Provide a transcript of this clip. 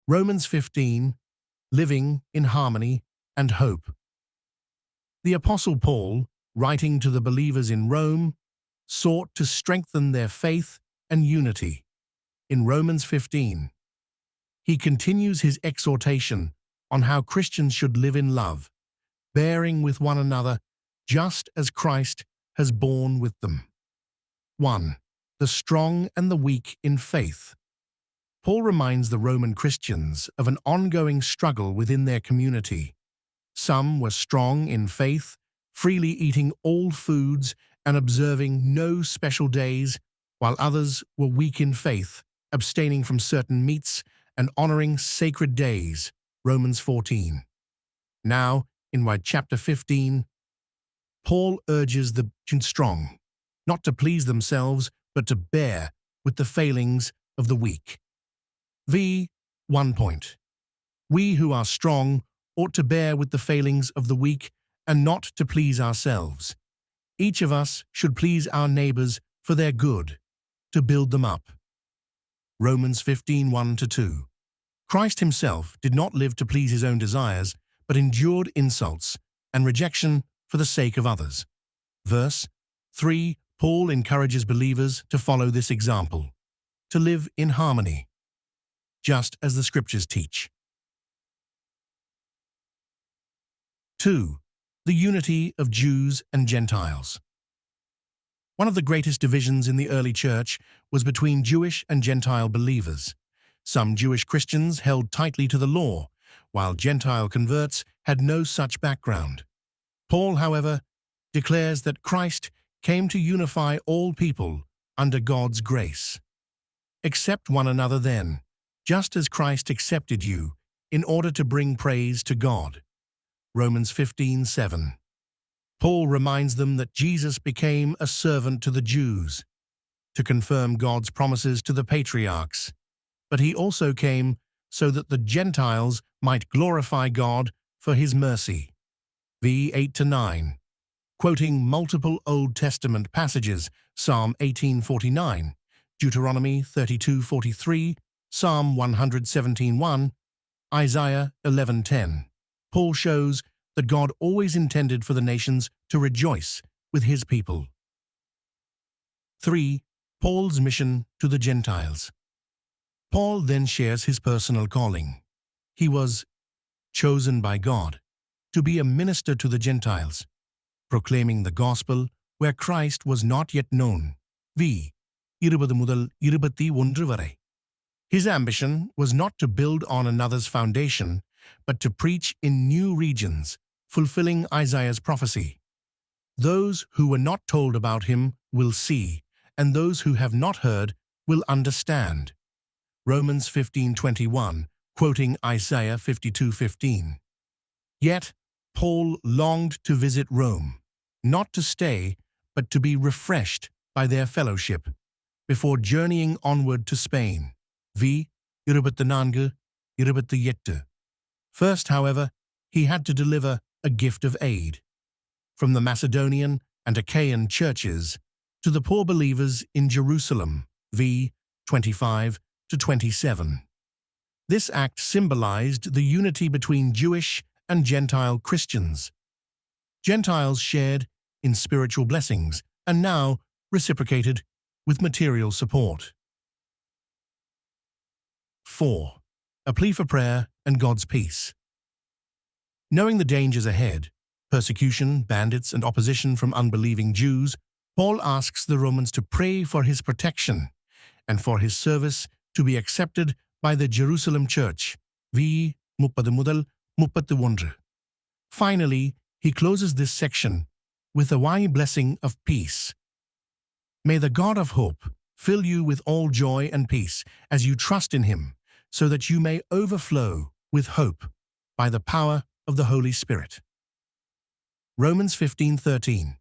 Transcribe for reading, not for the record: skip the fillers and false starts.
Romans 15, living in harmony and hope. The Apostle Paul, writing to the believers in Rome, sought to strengthen their faith and unity. In Romans 15, he continues his exhortation on how Christians should live in love, bearing with one another just as Christ has borne with them. 1. The strong and the weak in faith. Paul reminds the Roman Christians of an ongoing struggle within their community. Some were strong in faith, freely eating all foods and observing no special days, while others were weak in faith, abstaining from certain meats and honoring sacred days. Romans 14. Now, in chapter 15, Paul urges the strong not to please themselves, but to bear with the failings of the weak. 1 point. We who are strong ought to bear with the failings of the weak and not to please ourselves. Each of us should please our neighbors for their good, to build them up. Romans 15, 1-2. Christ himself did not live to please his own desires, but endured insults and rejection for the sake of others. Verse 3, Paul encourages believers to follow this example, to live in harmony, just as the Scriptures teach. 2. The unity of Jews and Gentiles. One of the greatest divisions in the early church was between Jewish and Gentile believers. Some Jewish Christians held tightly to the law, while Gentile converts had no such background. Paul, however, declares that Christ came to unify all people under God's grace. Accept one another then, just as Christ accepted you, in order to bring praise to God. Romans 15:7. Paul reminds them that Jesus became a servant to the Jews, to confirm God's promises to the patriarchs, but he also came so that the Gentiles might glorify God for his mercy. 8-9. Quoting multiple Old Testament passages, Psalm 18:49, Deuteronomy 32:43, Psalm 117:1, Isaiah 11:10. Paul shows that God always intended for the nations to rejoice with his people. 3. Paul's mission to the Gentiles. Paul then shares his personal calling. He was chosen by God to be a minister to the Gentiles, proclaiming the gospel where Christ was not yet known. 20-21 vare. His ambition was not to build on another's foundation, but to preach in new regions, fulfilling Isaiah's prophecy. Those who were not told about him will see, and those who have not heard will understand. Romans 15:21, quoting Isaiah 52:15. Yet, Paul longed to visit Rome, not to stay, but to be refreshed by their fellowship, before journeying onward to Spain. 24-28. First, however, he had to deliver a gift of aid from the Macedonian and Achaean churches to the poor believers in Jerusalem. 25-27. This act symbolized the unity between Jewish and Gentile Christians. Gentiles shared in spiritual blessings and now reciprocated with material support. 4. A plea for prayer and God's peace. Knowing the dangers ahead, persecution, bandits, and opposition from unbelieving Jews, Paul asks the Romans to pray for his protection and for his service to be accepted by the Jerusalem church. 30-31. Finally, he closes this section with a blessing of peace. May the God of hope fill you with all joy and peace as you trust in him, so that you may overflow with hope by the power of the Holy Spirit. Romans 15:13.